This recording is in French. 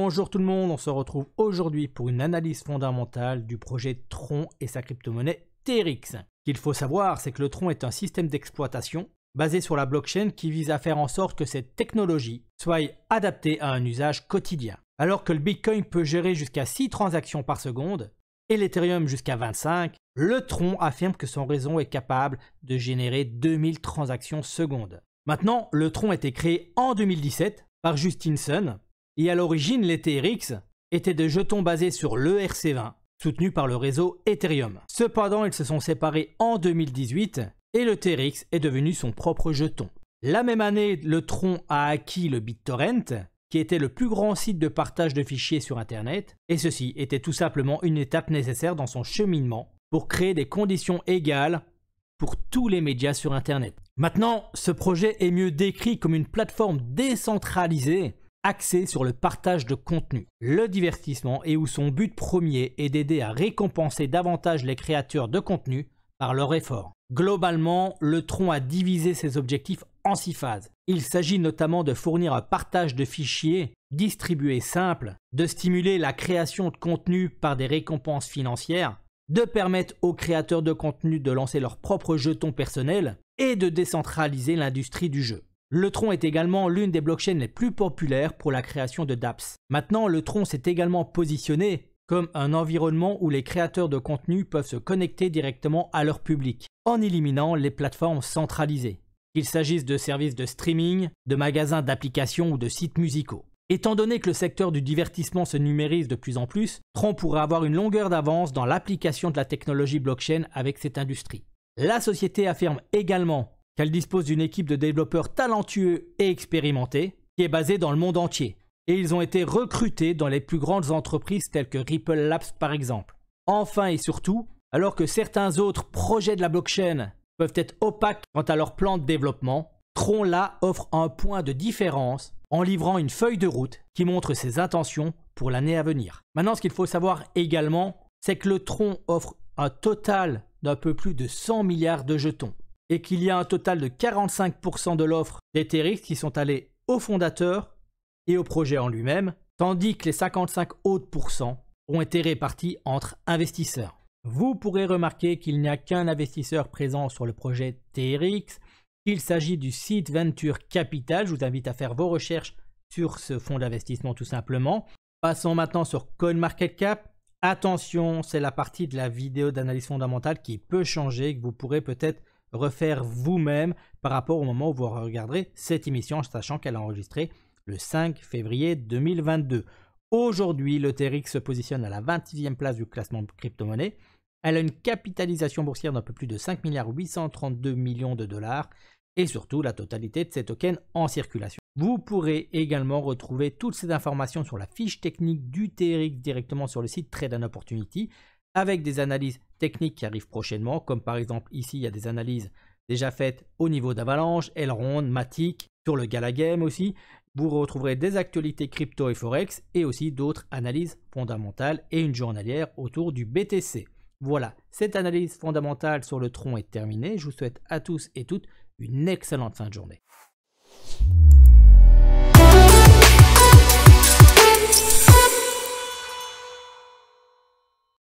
Bonjour tout le monde, on se retrouve aujourd'hui pour une analyse fondamentale du projet Tron et sa crypto-monnaie TRX. Ce qu'il faut savoir, c'est que le Tron est un système d'exploitation basé sur la blockchain qui vise à faire en sorte que cette technologie soit adaptée à un usage quotidien. Alors que le Bitcoin peut gérer jusqu'à 6 transactions par seconde et l'Ethereum jusqu'à 25, le Tron affirme que son réseau est capable de générer 2000 transactions secondes. Maintenant, le Tron a été créé en 2017 par Justin Sun. Et à l'origine, les TRX étaient des jetons basés sur l'ERC20, soutenus par le réseau Ethereum. Cependant, ils se sont séparés en 2018 et le TRX est devenu son propre jeton. La même année, le Tron a acquis le BitTorrent, qui était le plus grand site de partage de fichiers sur Internet, et ceci était tout simplement une étape nécessaire dans son cheminement pour créer des conditions égales pour tous les médias sur Internet. Maintenant, ce projet est mieux décrit comme une plateforme décentralisée axé sur le partage de contenu, le divertissement et où son but premier est d'aider à récompenser davantage les créateurs de contenu par leur effort. Globalement, le Tron a divisé ses objectifs en 6 phases. Il s'agit notamment de fournir un partage de fichiers distribué simple, de stimuler la création de contenu par des récompenses financières, de permettre aux créateurs de contenu de lancer leurs propres jetons personnels et de décentraliser l'industrie du jeu. Le Tron est également l'une des blockchains les plus populaires pour la création de dApps. Maintenant, le Tron s'est également positionné comme un environnement où les créateurs de contenu peuvent se connecter directement à leur public, en éliminant les plateformes centralisées, qu'il s'agisse de services de streaming, de magasins d'applications ou de sites musicaux. Étant donné que le secteur du divertissement se numérise de plus en plus, Tron pourrait avoir une longueur d'avance dans l'application de la technologie blockchain avec cette industrie. La société affirme également qu'elle dispose d'une équipe de développeurs talentueux et expérimentés qui est basée dans le monde entier. Et ils ont été recrutés dans les plus grandes entreprises telles que Ripple Labs par exemple. Enfin et surtout, alors que certains autres projets de la blockchain peuvent être opaques quant à leur plan de développement, Tron là offre un point de différence en livrant une feuille de route qui montre ses intentions pour l'année à venir. Maintenant, ce qu'il faut savoir également, c'est que le Tron offre un total d'un peu plus de 100 milliards de jetons et qu'il y a un total de 45% de l'offre des TRX qui sont allés aux fondateurs et au projet en lui-même, tandis que les 55 autres pourcents ont été répartis entre investisseurs. Vous pourrez remarquer qu'il n'y a qu'un investisseur présent sur le projet TRX. Il s'agit du site Venture Capital. Je vous invite à faire vos recherches sur ce fonds d'investissement tout simplement. Passons maintenant sur CoinMarketCap. Attention, c'est la partie de la vidéo d'analyse fondamentale qui peut changer, que vous pourrez peut-être refaire vous-même par rapport au moment où vous regarderez cette émission, sachant qu'elle est enregistrée le 5 février 2022. Aujourd'hui, le TRX se positionne à la 26e place du classement crypto-monnaie. Elle a une capitalisation boursière d'un peu plus de 5 milliards 832 millions de dollars et surtout la totalité de ces tokens en circulation. Vous pourrez également retrouver toutes ces informations sur la fiche technique du TRX directement sur le site Trade and Opportunity avec des analyses techniques qui arrivent prochainement, comme par exemple ici il y a des analyses déjà faites au niveau d'Avalanche, Elrond, Matic, sur le Gala Game aussi. Vous retrouverez des actualités crypto et forex et aussi d'autres analyses fondamentales et une journalière autour du BTC. Voilà, cette analyse fondamentale sur le Tron est terminée. Je vous souhaite à tous et toutes une excellente fin de journée.